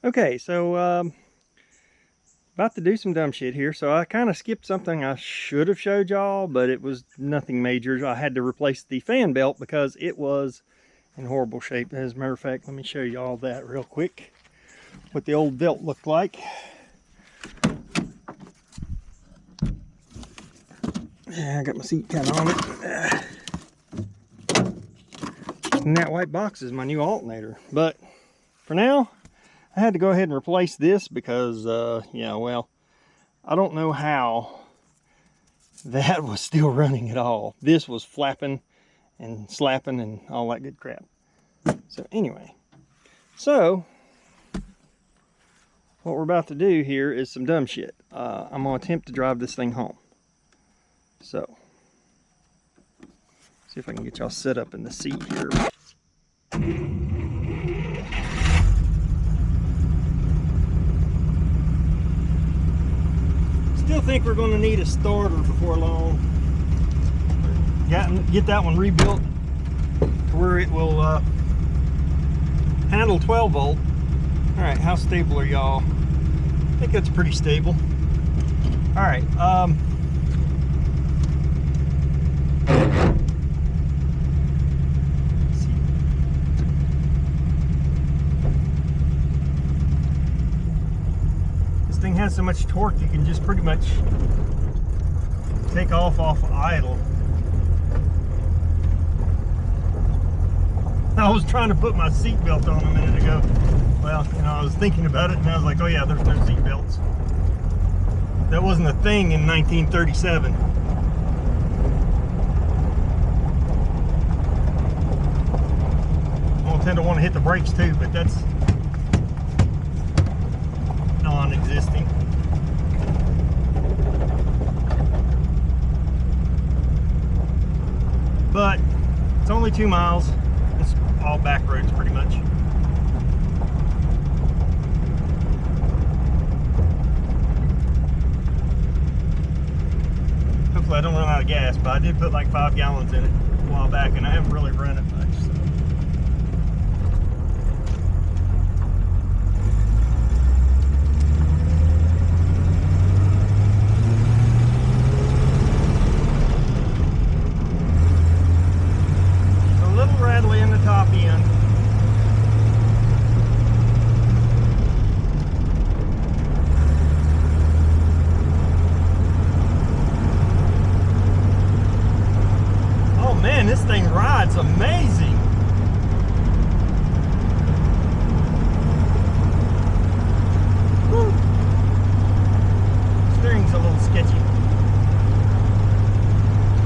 Okay, so about to do some dumb shit here. So I kind of skipped something I should have showed y'all, but it was nothing major. I had to replace the fan belt because it was in horrible shape. As a matter of fact, let me show y'all that real quick, what the old belt looked like. I got my seat kind of on it. And that white box is my new alternator. But for now, I had to go ahead and replace this because, yeah, well, I don't know how that was still running at all. This was flapping and slapping and all that good crap. So anyway, so what we're about to do here is some dumb shit. I'm going to attempt to drive this thing home. So, see if I can get y'all set up in the seat here. Still think we're going to need a starter before long. Get that one rebuilt to where it will handle 12 volt. All right, how stable are y'all? I think that's pretty stable. All right. This thing has so much torque, you can just pretty much take off idle. I was trying to put my seat belt on a minute ago. Well, you know, I was thinking about it and I was like, oh yeah, there's no seat belts. That wasn't a thing in 1937. I tend to want to hit the brakes too, but that's non-existing. But it's only 2 miles. It's all back roads pretty much. Hopefully I don't run out of gas, but I did put like 5 gallons in it a while back and I haven't really run it much. So. Rattly in the top end. Oh man, this thing rides amazing. Woo. Steering's a little sketchy.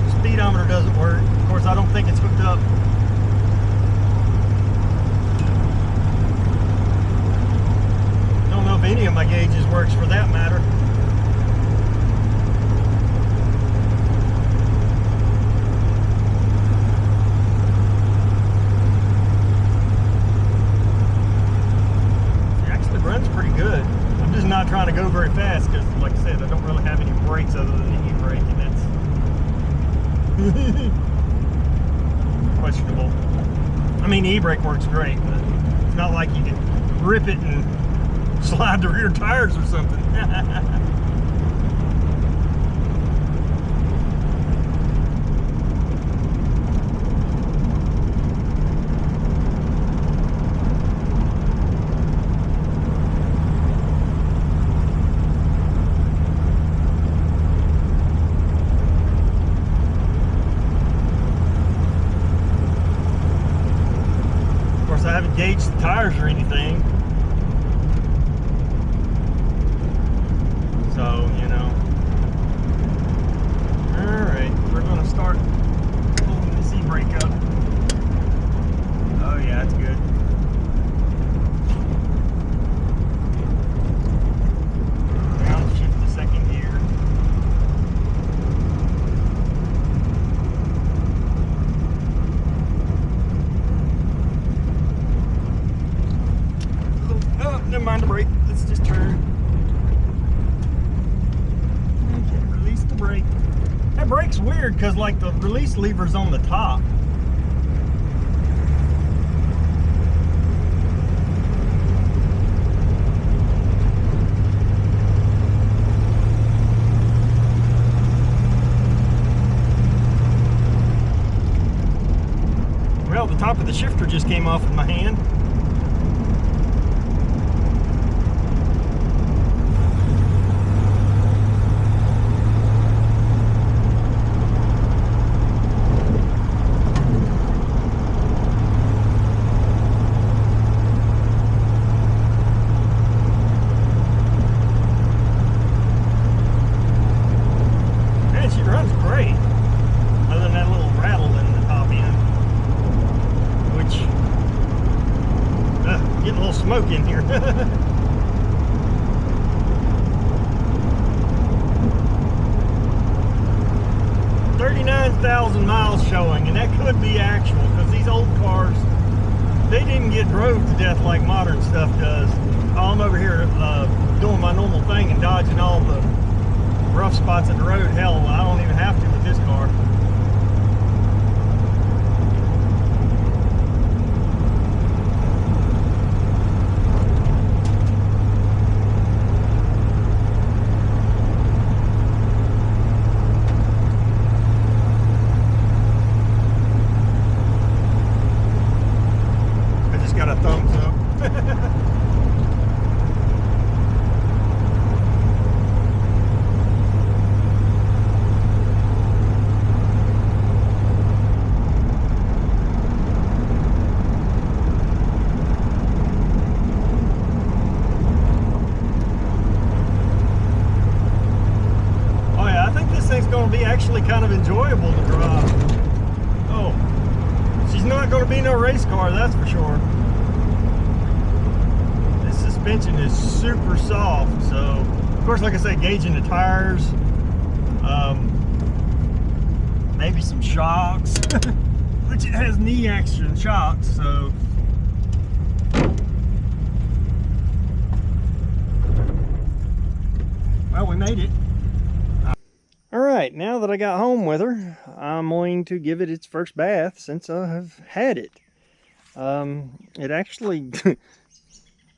The speedometer doesn't work. Of course, I don't think it's hooked up. If any of my gauges works for that matter. It actually runs pretty good. I'm just not trying to go very fast because, like I said, I don't really have any brakes other than the e-brake, and that's questionable. I mean, the e-brake works great, but it's not like you can rip it and slide the rear tires or something. Of course, I haven't gauged the tires or anything. So, you know. Alright, we're going to start pulling this e-brake up. Oh yeah, that's good. Now shift the second gear. Oh, never mind the brake. Let's just turn. Brake. That brake's weird because like the release lever's on the top. top of the shifter just came off with my hand. Man, she runs great. Other than that little rattle in the top end, which getting a little smoke in here. 39,000 miles showing, and that could be actual because these old cars, they didn't get drove to death like modern stuff does. I'm over here doing my normal thing and dodging all the rough spots in the road. Hell, I don't even have to with this car. Got a thumbs up. Oh yeah, I think this thing's going to be actually kind of enjoyable to drive. Oh, she's not going to be no race car, that's for sure. Suspension is super soft, so of course, like I said, gauging the tires, maybe some shocks, which it has knee action shocks, so well, we made it. All right, now that I got home with her, I'm going to give it its first bath since I have had it. It actually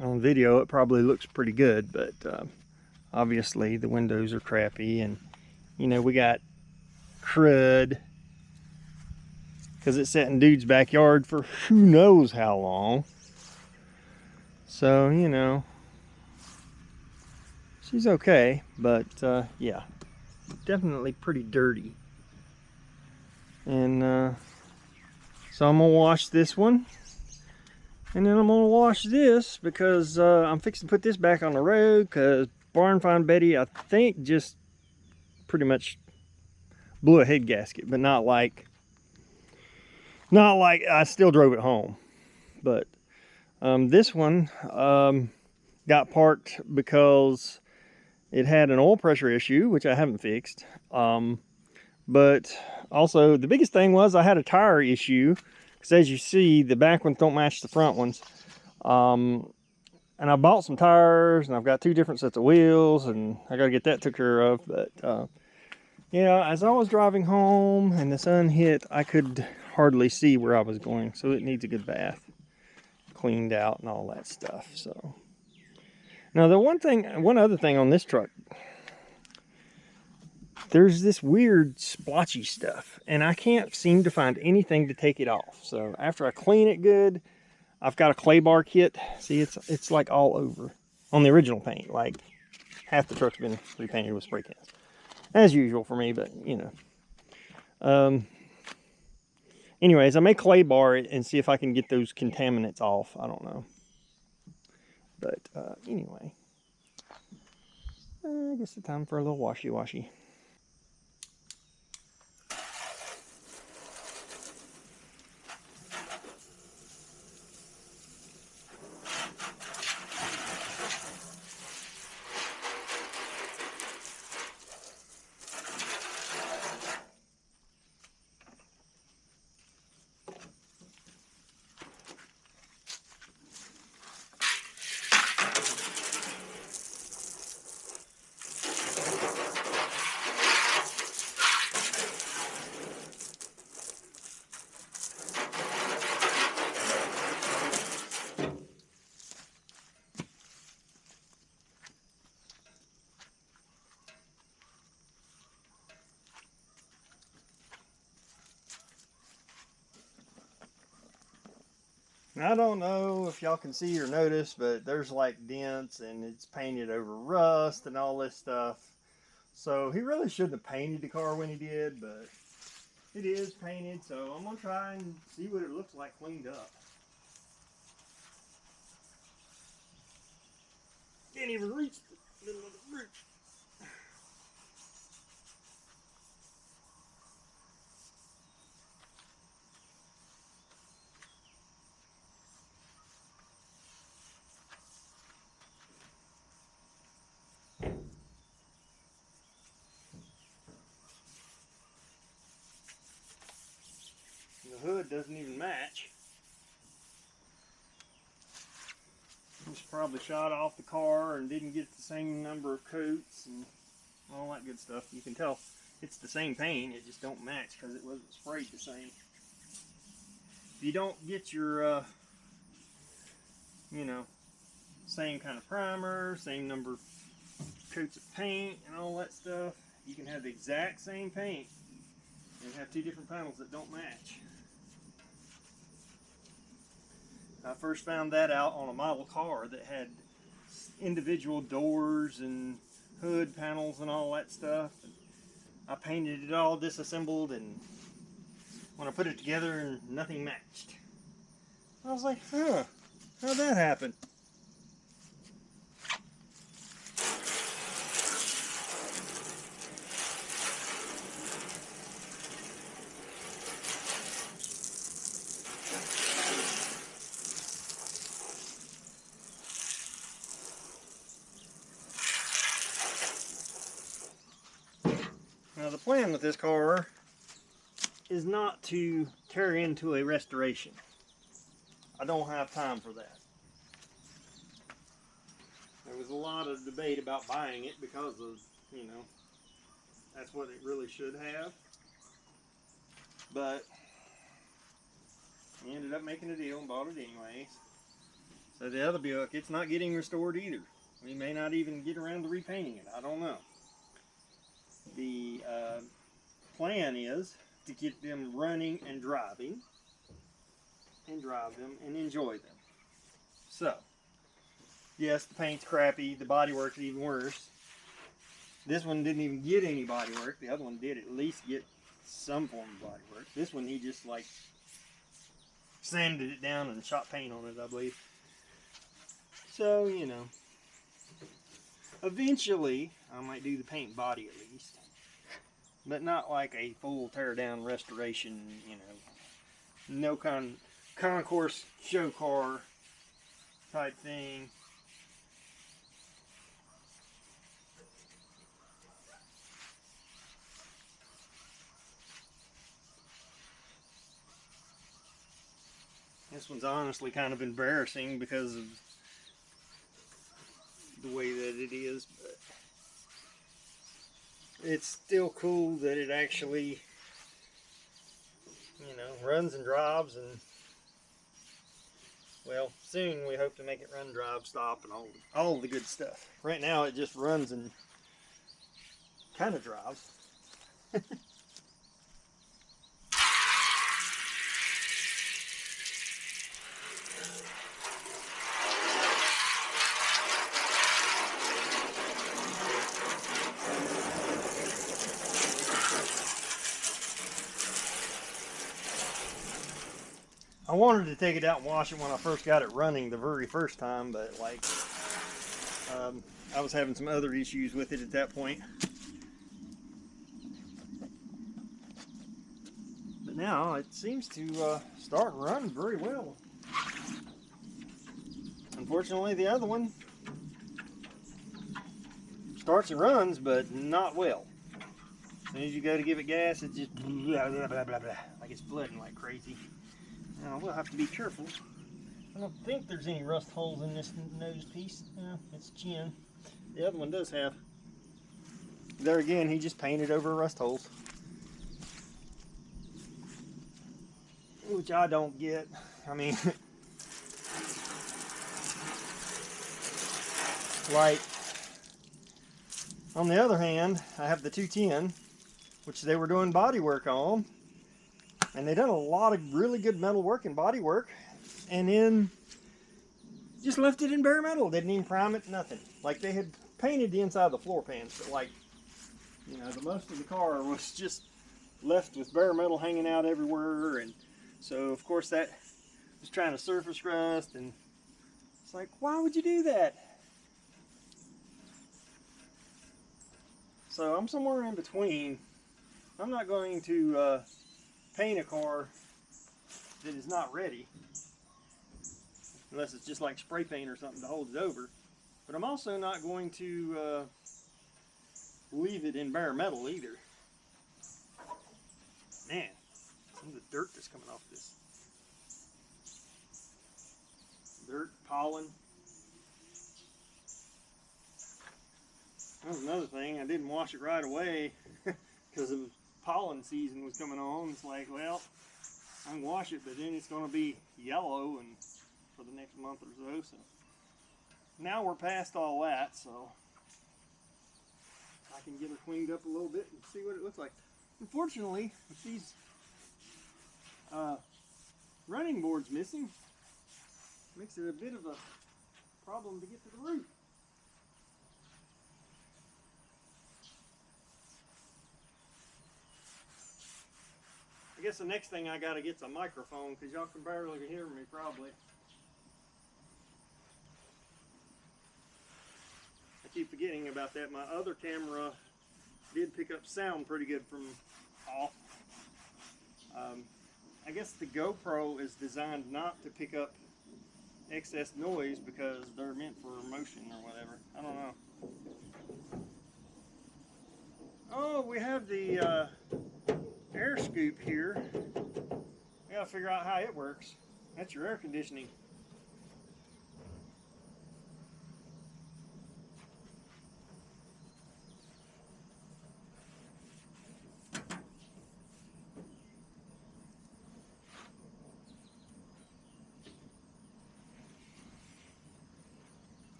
on video it probably looks pretty good, but obviously the windows are crappy, and you know, we got crud because it's sat in dude's backyard for who knows how long. So, you know, she's okay, but yeah, definitely pretty dirty. And so I'm gonna wash this one. And then I'm going to wash this because I'm fixing to put this back on the road because Barn Find Betty, I think, just pretty much blew a head gasket, but not like I still drove it home. But this one got parked because it had an oil pressure issue, which I haven't fixed. But also the biggest thing was I had a tire issue. Because as you see, the back ones don't match the front ones. And I bought some tires, and I've got 2 different sets of wheels, and I got to get that took care of. But yeah, as I was driving home and the sun hit, I could hardly see where I was going. So it needs a good bath, cleaned out and all that stuff. So now the one other thing on this truck, there's this weird splotchy stuff, and I can't seem to find anything to take it off. So after I clean it good, I've got a clay bar kit. See, it's like all over on the original paint. Like half the truck's been repainted with spray cans, as usual for me. But you know, anyways, I may clay bar it and see if I can get those contaminants off. I don't know, but anyway, I guess it's time for a little washy. And I don't know if y'all can see or notice, but there's like dents and it's painted over rust and all this stuff. So he really shouldn't have painted the car when he did, but it is painted, so I'm gonna try and see what it looks like cleaned up. Can't even reach the middle of the roof. The hood doesn't even match. It's probably shot off the car and didn't get the same number of coats and all that good stuff. You can tell it's the same paint, it just don't match because it wasn't sprayed the same. If you don't get your, you know, same kind of primer, same number of coats of paint and all that stuff, you can have the exact same paint and have two different panels that don't match. I first found that out on a model car that had individual doors and hood panels and all that stuff. And I painted it all disassembled, and when I put it together, nothing matched. I was like, huh, how'd that happen? Now the plan with this car is not to tear into a restoration. I don't have time for that. There was a lot of debate about buying it because of, you know, that's what it really should have. But we ended up making a deal and bought it anyways. So the other Buick, it's not getting restored either. We may not even get around to repainting it. I don't know. The plan is to get them running and driving, and drive them and enjoy them. So, yes, the paint's crappy, the bodywork's even worse. This one didn't even get any bodywork. The other one did at least get some form of bodywork. This one he just like sanded it down and shot paint on it, I believe. So, you know, eventually I might do the paint body at least. But not like a full tear down restoration, you know, no concourse show car type thing. This one's honestly kind of embarrassing because of the way that it is, but it's still cool that it actually, you know, runs and drives, and well, soon we hope to make it run, drive, stop, and all the good stuff. Right now it just runs and kind of drives. I wanted to take it out and wash it when I first got it running the very first time, but like I was having some other issues with it at that point. But now it seems to start and run very well. Unfortunately, the other one starts and runs, but not well. As soon as you go to give it gas, it just blah, blah, blah, blah, blah, like it's flooding like crazy. Now we'll have to be careful. I don't think there's any rust holes in this nose piece. No, it's chin. The other one does have. There again, he just painted over rust holes, which I don't get. I mean, like on the other hand, I have the 210, which they were doing body work on. And they done a lot of really good metal work and body work. and then just left it in bare metal. Didn't even prime it, nothing. Like they had painted the inside of the floor pans, but like, you know, the most of the car was just left with bare metal hanging out everywhere. And so of course that was trying to surface rust, and it's like, why would you do that? So I'm somewhere in between. I'm not going to paint a car that is not ready, unless it's just like spray paint or something to hold it over. But I'm also not going to leave it in bare metal either. Man, some of the dirt that's coming off this. Dirt, pollen. That was another thing. I didn't wash it right away because the pollen season was coming on. It's like, well, I can wash it, but then it's going to be yellow and for the next month or so. So now we're past all that, so I can get her cleaned up a little bit and see what it looks like. Unfortunately, with these running boards missing, makes it a bit of a problem to get to the roof. I guess the next thing I gotta get's a microphone, because y'all can barely hear me probably. I keep forgetting about that. My other camera did pick up sound pretty good from off. I guess the GoPro is designed not to pick up excess noise because they're meant for motion or whatever. I don't know. Oh, we have the air scoop here. We gotta figure out how it works. That's your air conditioning.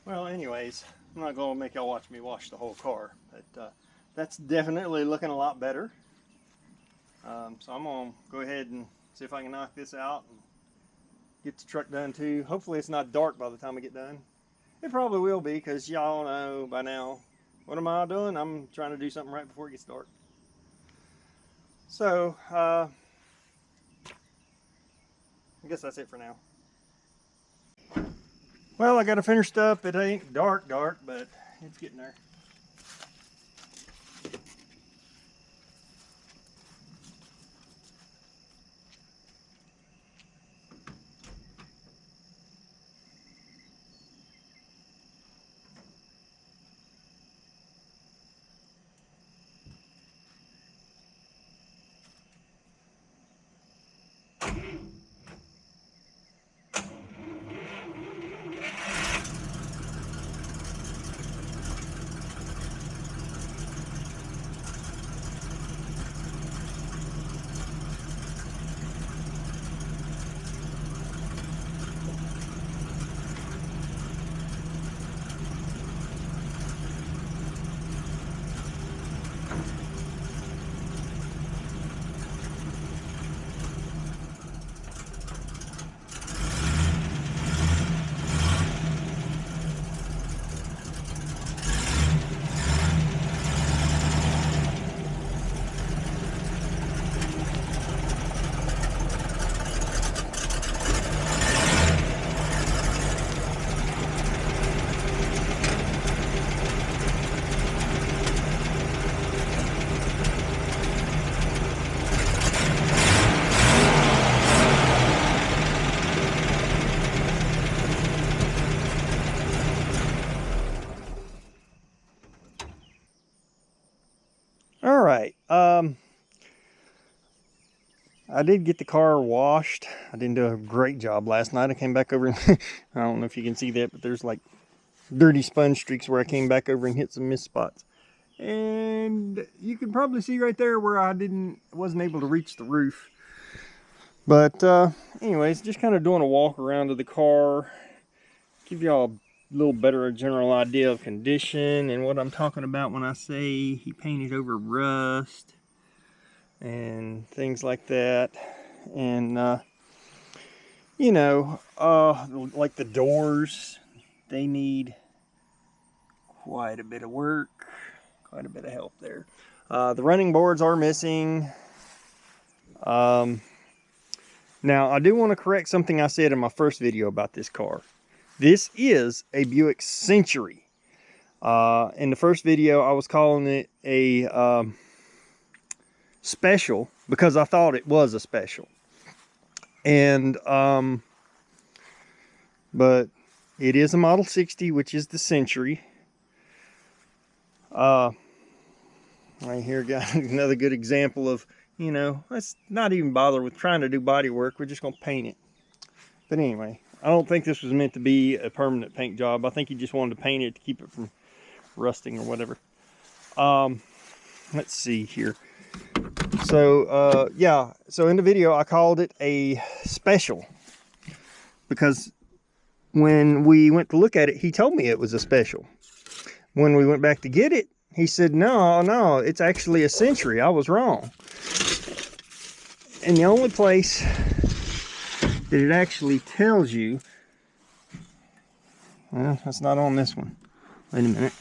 Well, anyways, I'm not going to make y'all watch me wash the whole car, but that's definitely looking a lot better. So I'm going to go ahead and see if I can knock this out and get the truck done too. Hopefully it's not dark by the time I get done. It probably will be, because y'all know by now, what am I doing? I'm trying to do something right before it gets dark. So, I guess that's it for now. Well, I got it finished up. It ain't dark, but it's getting there. All right. I did get the car washed. I didn't do a great job last night. I came back over and I don't know if you can see that, but there's like dirty sponge streaks where I came back over and hit some mist spots. And you can probably see right there where I wasn't able to reach the roof. But anyways, just kind of doing a walk around of the car, give y'all a little better general idea of condition and what I'm talking about when I say he painted over rust and things like that. And you know, like the doors, they need quite a bit of work, quite a bit of help there. The running boards are missing. Now, I do want to correct something I said in my first video about this car. This is a Buick Century. In the first video, I was calling it a special because I thought it was a special. And, but it is a Model 60, which is the Century. Right here, got another good example of, you know, let's not even bother with trying to do body work. We're just going to paint it. But anyway, I don't think this was meant to be a permanent paint job. I think he just wanted to paint it to keep it from rusting or whatever. Let's see here. So, yeah. So in the video, I called it a special because when we went to look at it, he told me it was a special. When we went back to get it, he said, no, it's actually a Century. I was wrong. And the only place that it actually tells you, well, that's not on this one. Wait a minute.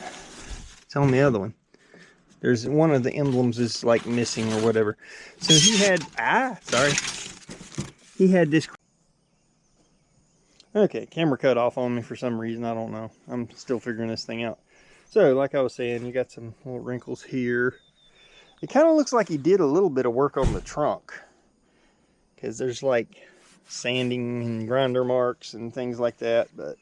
It's on the other one. There's one of the emblems is like missing or whatever. So he had, he had this. Okay, camera cut off on me for some reason. I don't know. I'm still figuring this thing out. So, like I was saying, you got some little wrinkles here. It kind of looks like he did a little bit of work on the trunk, because there's like sanding and grinder marks and things like that. But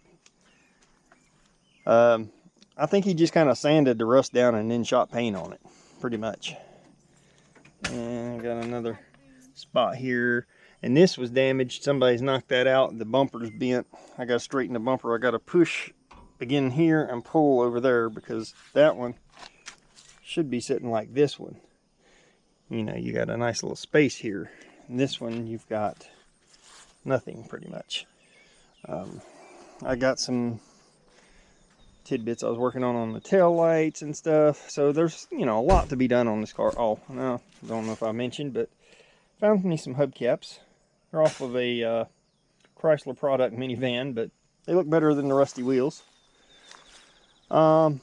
I think he just kind of sanded the rust down and then shot paint on it, pretty much. And I got another spot here. And this was damaged. Somebody's knocked that out. The bumper's bent. I got to straighten the bumper. I got to push again here and pull over there because that one should be sitting like this one. You know, you got a nice little space here. And this one, you've got nothing pretty much. I got some tidbits I was working on the tail lights and stuff. So there's, you know, a lot to be done on this car. Oh, no, don't know if I mentioned, but found me some hubcaps. They're off of a Chrysler product minivan, but they look better than the rusty wheels. I'm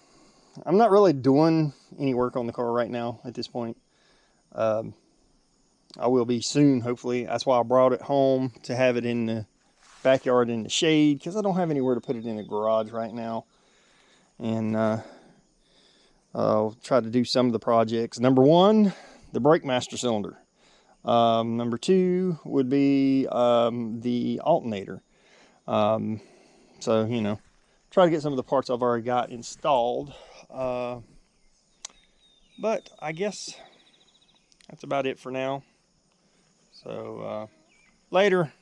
not really doing any work on the car right now at this point. I will be soon, hopefully. That's why I brought it home, to have it in the backyard in the shade, because I don't have anywhere to put it in the garage right now. And I'll try to do some of the projects. Number one, the brake master cylinder. Number two would be the alternator. So, you know, try to get some of the parts I've already got installed. But I guess that's about it for now. So later.